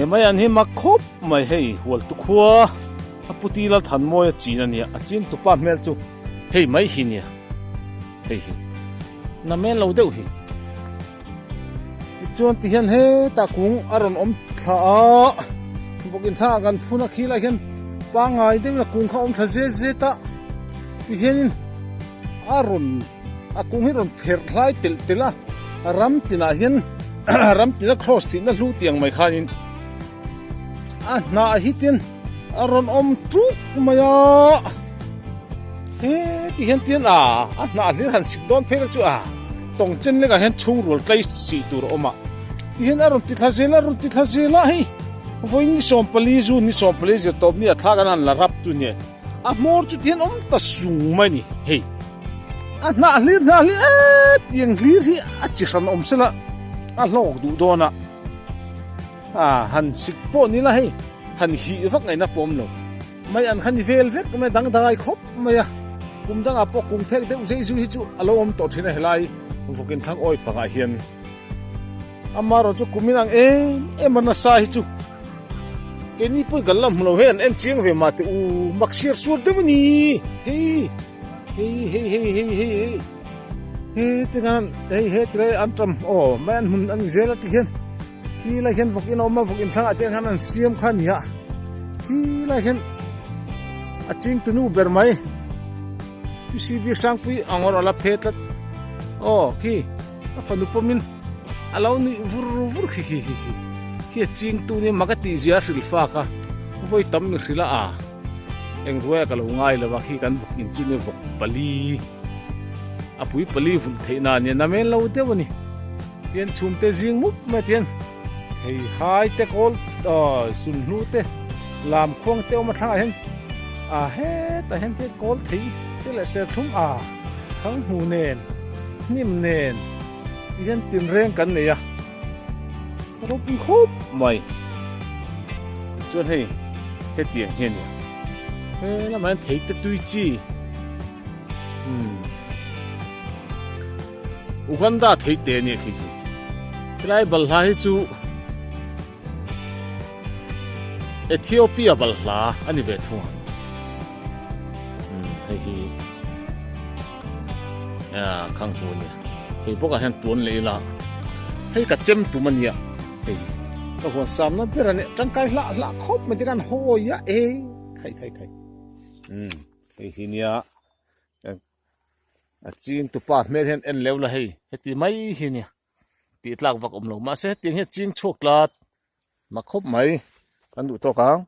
mai an hi mak khop mai hei hual tu khua a puti la than moi chin ania a chin tu pa mel chu hei mai hi nia hei hi na men lo deuh hi chuan ti hian he ta kung aron om thla a bokin tha kan phuna khi la hian pa ngai ding la kung kha om thla je ta ti hianin aron a kung hi ron pher thlai tela ram tina hian ram tina cross ti na hlu tiang mai khanin a na hi tin aron om tru maya he ti hian tin a na lir han sik don pher chu a tong chen le ga hian chung rul tlai si tur oma ti hian aron ti thazela hi voi ni som pali zu ni som pali je top ni a thla kan an la rap tu ni a mor chu tin om ta sung mai ni he a na lir tiang lir hi a chi ran om sela a lok du dona han sik po ni la hei han hi vak ngai na pom lo mai an khan vel vek mai dang dai khop mai a kum dang a po kum phek de sei su hi chu alo om to thina helai vokin thang oi panga hian amaro chu kuminang em na sa hi chu keni pu galam lo hen en ching ve ma te u maksir sur de ni hey tinan hey tre antram man hun an zela ti hian ki la hian vokin oma vokin thang ate han an siam khan ya ki la hian a ching tu nu ber mai tu si bi sang pui angor ala phetlat ki a panu pomin alo ni vur ki ching tu ni magati zia hril fa ka voi tam ni hrila a eng ruwa ka lo ngai la wa khi kan in chu ne vok pali apui pali vun theina ni na men lo te wani tian chum te jing mup ma tian hei hai te kol sun nu te lam khong te ma thang hen he ta hen te kol thei te la se thum khang hu nen nim nen tian tin reng kan ne ya ro pin khop mai chuan hei he tiang hian ya he la man thei te tui chi Uganda thei te ni khi tribal lai chu Ethiopia bal hla ani ve thua hei hi khang hu ni hei boka han tuan le la hei ka chem tu mania hei ka ho sam na pera ne tangkai la khop me tikan ho ya khai hei hi nia a ching tu pa me hen en lew la hei heti mai hi nia ti tlak vak om lo ma se ting he ching choklat ma khop mai kan du to kang